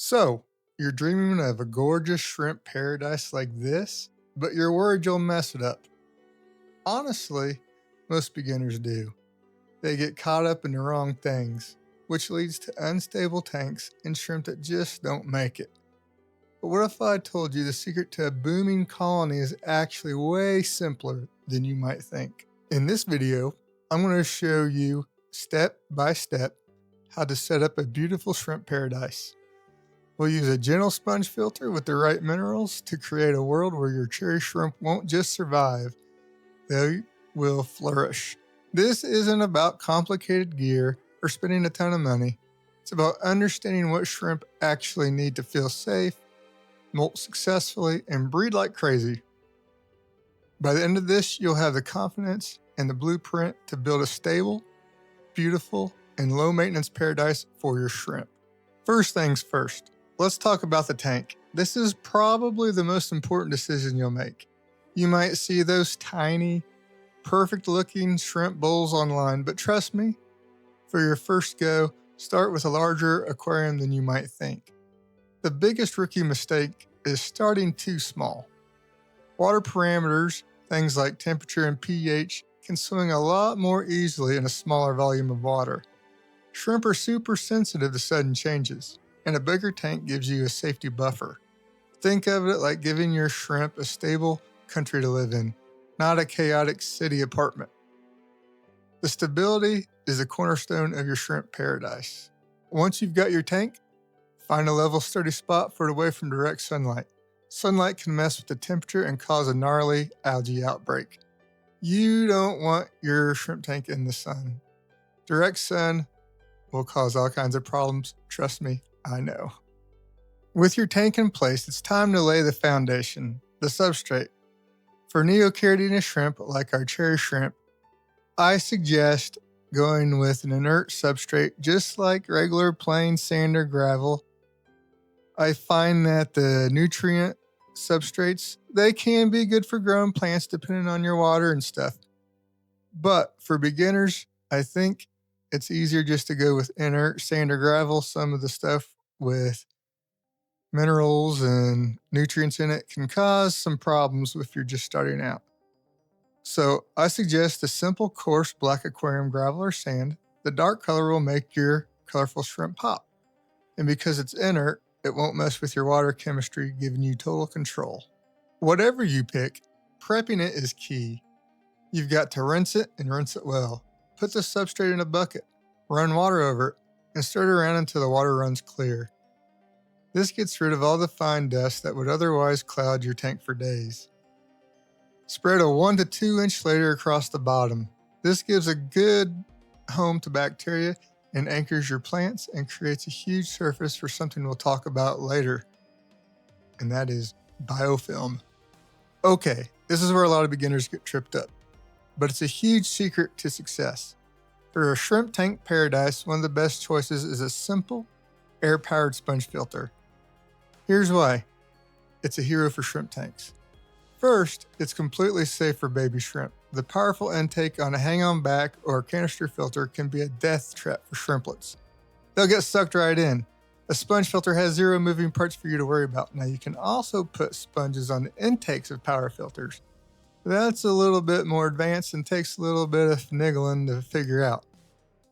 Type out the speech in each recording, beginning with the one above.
So, you're dreaming of a gorgeous shrimp paradise like this, but you're worried you'll mess it up. Honestly, most beginners do. They get caught up in the wrong things, which leads to unstable tanks and shrimp that just don't make it. But what if I told you the secret to a booming colony is actually way simpler than you might think? In this video, I'm going to show you step by step how to set up a beautiful shrimp paradise. We'll use a gentle sponge filter with the right minerals to create a world where your cherry shrimp won't just survive, they will flourish. This isn't about complicated gear or spending a ton of money. It's about understanding what shrimp actually need to feel safe, molt successfully, and breed like crazy. By the end of this, you'll have the confidence and the blueprint to build a stable, beautiful, and low-maintenance paradise for your shrimp. First things first. Let's talk about the tank. This is probably the most important decision you'll make. You might see those tiny, perfect-looking shrimp bowls online, but trust me, for your first go, start with a larger aquarium than you might think. The biggest rookie mistake is starting too small. Water parameters, things like temperature and pH, can swing a lot more easily in a smaller volume of water. Shrimp are super sensitive to sudden changes, and a bigger tank gives you a safety buffer. Think of it like giving your shrimp a stable country to live in, not a chaotic city apartment. The stability is the cornerstone of your shrimp paradise. Once you've got your tank, find a level sturdy spot for it away from direct sunlight. Sunlight can mess with the temperature and cause a gnarly algae outbreak. You don't want your shrimp tank in the sun. Direct sun will cause all kinds of problems, trust me. I know. With your tank in place, it's time to lay the foundation, the substrate. For neocaridina shrimp, like our cherry shrimp, I suggest going with an inert substrate, just like regular plain sand or gravel. I find that the nutrient substrates, they can be good for growing plants depending on your water and stuff. But for beginners, I think it's easier just to go with inert sand or gravel. Some of the stuff with minerals and nutrients in it can cause some problems if you're just starting out. So I suggest a simple coarse black aquarium gravel or sand. The dark color will make your colorful shrimp pop. And because it's inert, it won't mess with your water chemistry, giving you total control. Whatever you pick, prepping it is key. You've got to rinse it and rinse it well. Put the substrate in a bucket, run water over it, and stir it around until the water runs clear. This gets rid of all the fine dust that would otherwise cloud your tank for days. Spread a 1 to 2 inch layer across the bottom. This gives a good home to bacteria and anchors your plants and creates a huge surface for something we'll talk about later, and that is biofilm. Okay, this is where a lot of beginners get tripped up, but it's a huge secret to success. For a shrimp tank paradise, one of the best choices is a simple, air-powered sponge filter. Here's why. It's a hero for shrimp tanks. First, it's completely safe for baby shrimp. The powerful intake on a hang-on back or canister filter can be a death trap for shrimplets. They'll get sucked right in. A sponge filter has 0 moving parts for you to worry about. Now, you can also put sponges on the intakes of power filters. That's a little bit more advanced and takes a little bit of finagling to figure out.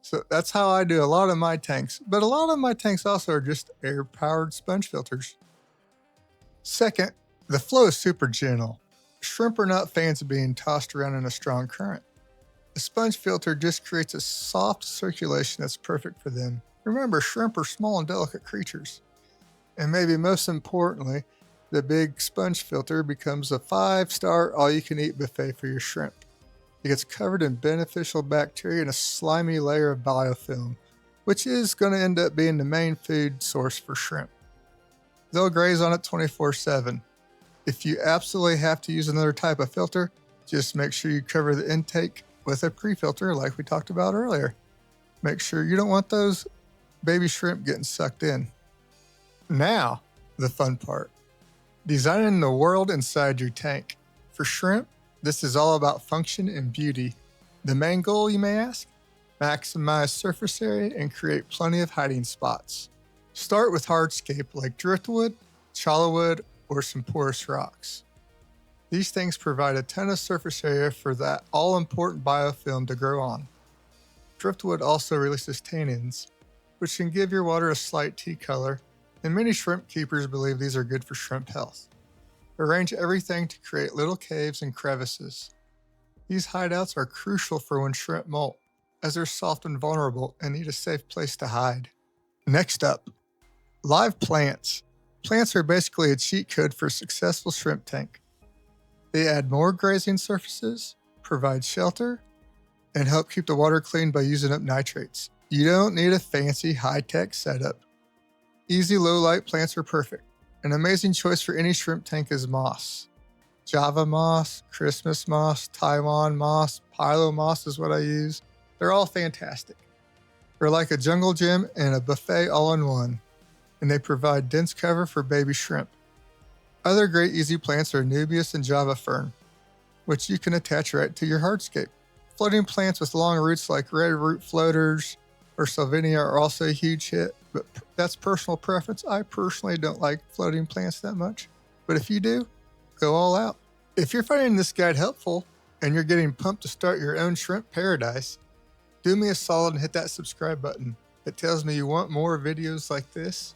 So that's how I do a lot of my tanks, but a lot of my tanks also are just air-powered sponge filters. Second, the flow is super gentle. Shrimp are not fans of being tossed around in a strong current. A sponge filter just creates a soft circulation that's perfect for them. Remember, shrimp are small and delicate creatures. And maybe most importantly, the big sponge filter becomes a 5-star all-you-can-eat buffet for your shrimp. It gets covered in beneficial bacteria and a slimy layer of biofilm, which is going to end up being the main food source for shrimp. They'll graze on it 24/7. If you absolutely have to use another type of filter, just make sure you cover the intake with a pre-filter like we talked about earlier. Make sure you don't want those baby shrimp getting sucked in. Now, the fun part. Designing the world inside your tank. For shrimp, this is all about function and beauty. The main goal, you may ask? Maximize surface area and create plenty of hiding spots. Start with hardscape like driftwood, challowood, or some porous rocks. These things provide a ton of surface area for that all-important biofilm to grow on. Driftwood also releases tannins, which can give your water a slight tea color, and many shrimp keepers believe these are good for shrimp health. Arrange everything to create little caves and crevices. These hideouts are crucial for when shrimp molt, as they're soft and vulnerable and need a safe place to hide. Next up, live plants. Plants are basically a cheat code for a successful shrimp tank. They add more grazing surfaces, provide shelter, and help keep the water clean by using up nitrates. You don't need a fancy high-tech setup. Easy low-light plants are perfect. An amazing choice for any shrimp tank is moss. Java moss, Christmas moss, Taiwan moss, Pilo moss is what I use. They're all fantastic. They're like a jungle gym and a buffet all in one, and they provide dense cover for baby shrimp. Other great easy plants are Anubias and Java fern, which you can attach right to your hardscape. Floating plants with long roots like red root floaters or Salvinia are also a huge hit, but that's personal preference. I personally don't like floating plants that much, but if you do, go all out. If you're finding this guide helpful and you're getting pumped to start your own shrimp paradise, do me a solid and hit that subscribe button. It tells me you want more videos like this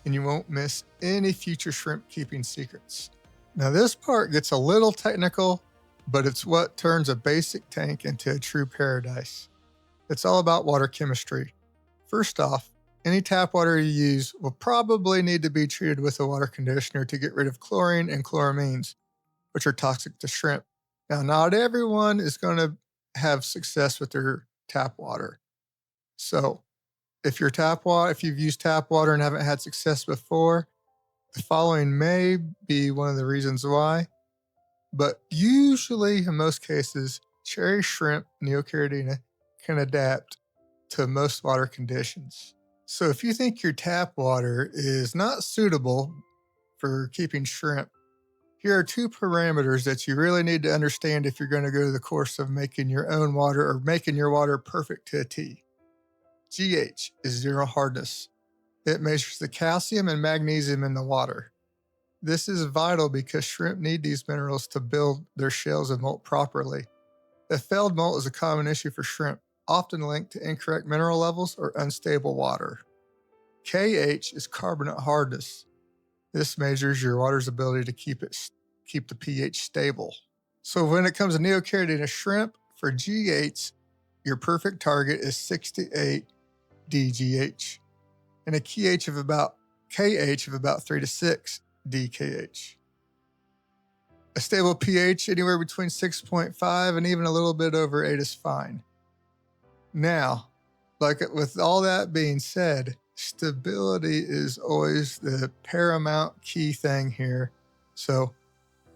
and you won't miss any future shrimp keeping secrets. Now this part gets a little technical, but it's what turns a basic tank into a true paradise. It's all about water chemistry. First off, any tap water you use will probably need to be treated with a water conditioner to get rid of chlorine and chloramines, which are toxic to shrimp. Now, not everyone is going to have success with their tap water. So, if you've used tap water and haven't had success before, the following may be one of the reasons why. But usually, in most cases, cherry shrimp Neocaridina can adapt to most water conditions. So if you think your tap water is not suitable for keeping shrimp, here are two parameters that you really need to understand if you're going to go to the course of making your own water or making your water perfect to a T. GH is zero hardness. It measures the calcium and magnesium in the water. This is vital because shrimp need these minerals to build their shells and molt properly. A failed molt is a common issue for shrimp, often linked to incorrect mineral levels or unstable water. KH is carbonate hardness. This measures your water's ability to keep the pH stable. So when it comes to Neocaridina shrimp, for GH, your perfect target is 6 to 8 DGH, and a KH of about 3 to 6 DKH. A stable pH anywhere between 6.5 and even a little bit over 8 is fine. Now, with all that being said, stability is always the paramount key thing here. So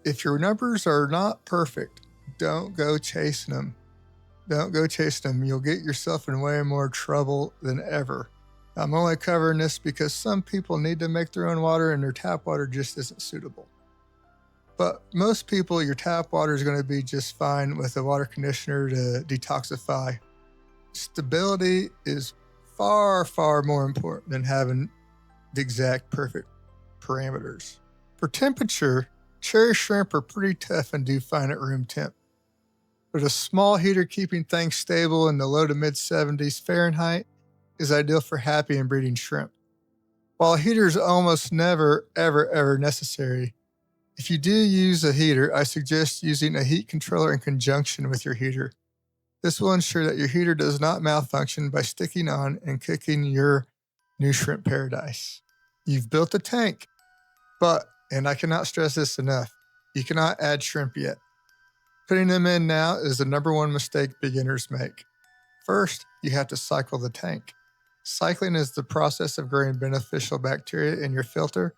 if your numbers are not perfect, don't go chasing them. You'll get yourself in way more trouble than ever. I'm only covering this because some people need to make their own water and their tap water just isn't suitable. But most people, your tap water is going to be just fine with a water conditioner to detoxify. Stability is far, far more important than having the exact perfect parameters. For temperature, cherry shrimp are pretty tough and do fine at room temp. But a small heater keeping things stable in the low to mid 70s Fahrenheit is ideal for happy and breeding shrimp. While a heater is almost never, ever necessary, if you do use a heater, I suggest using a heat controller in conjunction with your heater. This will ensure that your heater does not malfunction by sticking on and cooking your new shrimp paradise. You've built a tank, but, and I cannot stress this enough, you cannot add shrimp yet. Putting them in now is the number one mistake beginners make. First, you have to cycle the tank. Cycling is the process of growing beneficial bacteria in your filter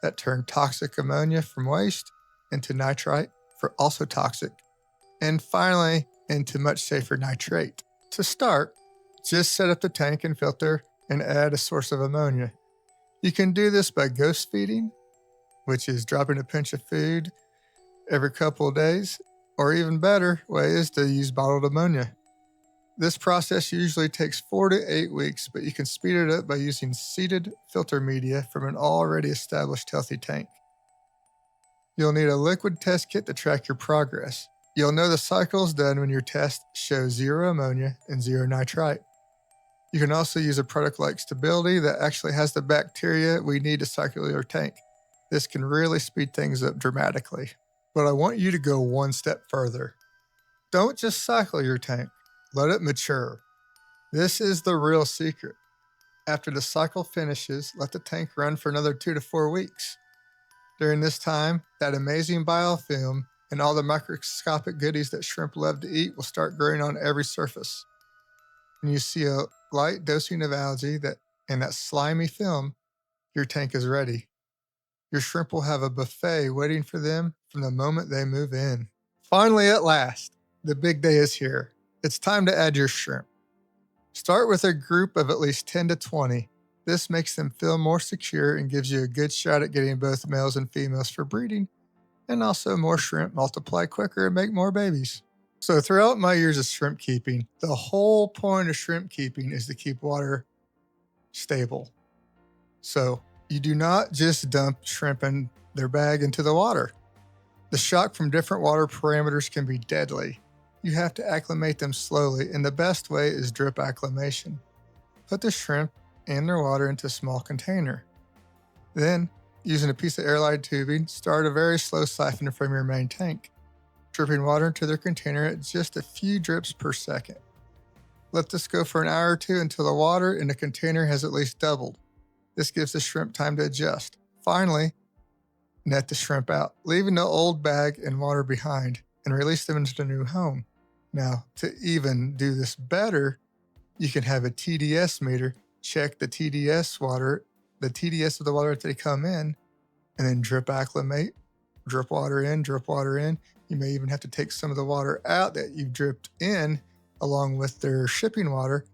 that turn toxic ammonia from waste into nitrite for also toxic, and finally into much safer nitrate. To start, just set up the tank and filter and add a source of ammonia. You can do this by ghost feeding, which is dropping a pinch of food every couple of days, or even better way is to use bottled ammonia. This process usually takes 4 to 8 weeks, but you can speed it up by using seeded filter media from an already established healthy tank. You'll need a liquid test kit to track your progress. You'll know the cycle is done when your test shows 0 ammonia and 0 nitrite. You can also use a product like Stability that actually has the bacteria we need to cycle your tank. This can really speed things up dramatically. But I want you to go one step further. Don't just cycle your tank. Let it mature. This is the real secret. After the cycle finishes, let the tank run for another 2 to 4 weeks. During this time, that amazing biofilm and all the microscopic goodies that shrimp love to eat will start growing on every surface. When you see a light dosing of algae and that slimy film, your tank is ready. Your shrimp will have a buffet waiting for them from the moment they move in. Finally, at last, the big day is here. It's time to add your shrimp. Start with a group of at least 10 to 20. This makes them feel more secure and gives you a good shot at getting both males and females for breeding, and also more shrimp multiply quicker and make more babies. So throughout my years of shrimp keeping, the whole point of shrimp keeping is to keep water stable. So you do not just dump shrimp in their bag into the water. The shock from different water parameters can be deadly. You have to acclimate them slowly, and the best way is drip acclimation. Put the shrimp and their water into a small container. Then, using a piece of airline tubing, start a very slow siphon from your main tank, dripping water into their container at just a few drips per second. Let this go for an hour or two until the water in the container has at least doubled. This gives the shrimp time to adjust. Finally, net the shrimp out, leaving the old bag and water behind, and release them into the new home. Now, to even do this better, you can have a TDS meter check the TDS of the water that they come in, and then drip acclimate, drip water in, drip water in. You may even have to take some of the water out that you've dripped in along with their shipping water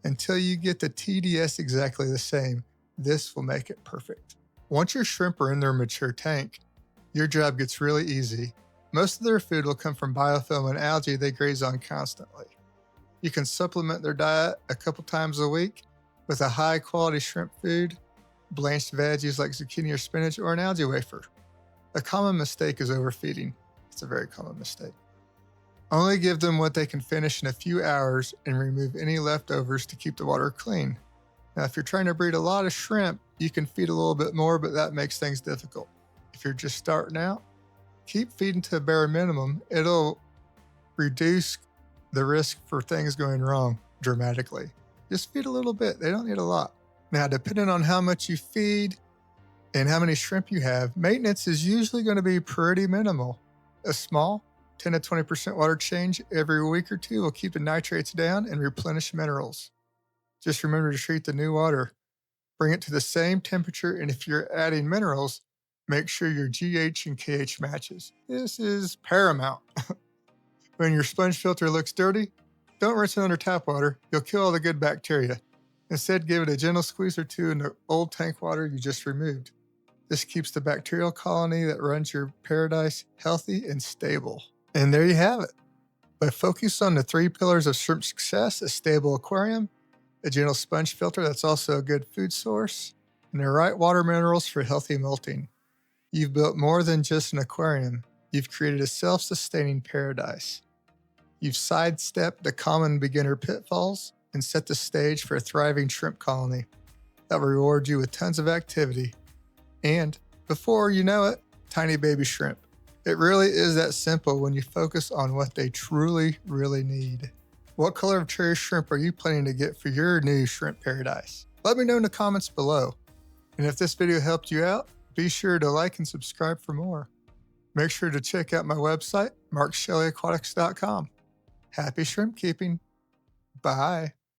until you get the TDS exactly the same. This will make it perfect. Once your shrimp are in their mature tank, your job gets really easy. Most of their food will come from biofilm and algae they graze on constantly. You can supplement their diet a couple times a week with a high quality shrimp food, blanched veggies like zucchini or spinach, or an algae wafer. A common mistake is overfeeding. It's a very common mistake. Only give them what they can finish in a few hours and remove any leftovers to keep the water clean. Now, if you're trying to breed a lot of shrimp, you can feed a little bit more, but that makes things difficult. If you're just starting out, keep feeding to a bare minimum. It'll reduce the risk for things going wrong dramatically. Just feed a little bit. They don't need a lot. Now, depending on how much you feed and how many shrimp you have, maintenance is usually going to be pretty minimal. A small 10 to 20% water change every week or two will keep the nitrates down and replenish minerals. Just remember to treat the new water. Bring it to the same temperature, and if you're adding minerals, make sure your GH and KH matches. This is paramount. When your sponge filter looks dirty, don't rinse it under tap water. You'll kill all the good bacteria. Instead, give it a gentle squeeze or two in the old tank water you just removed. This keeps the bacterial colony that runs your paradise healthy and stable. And there you have it. By focusing on the 3 pillars of shrimp success: a stable aquarium, a gentle sponge filter that's also a good food source, and the right water minerals for healthy molting, you've built more than just an aquarium. You've created a self-sustaining paradise. You've sidestepped the common beginner pitfalls and set the stage for a thriving shrimp colony that will reward you with tons of activity. And before you know it, tiny baby shrimp. It really is that simple when you focus on what they truly, really need. What color of cherry shrimp are you planning to get for your new shrimp paradise? Let me know in the comments below. And if this video helped you out, be sure to like and subscribe for more. Make sure to check out my website, markshellyaquatics.com. Happy shrimp keeping. Bye.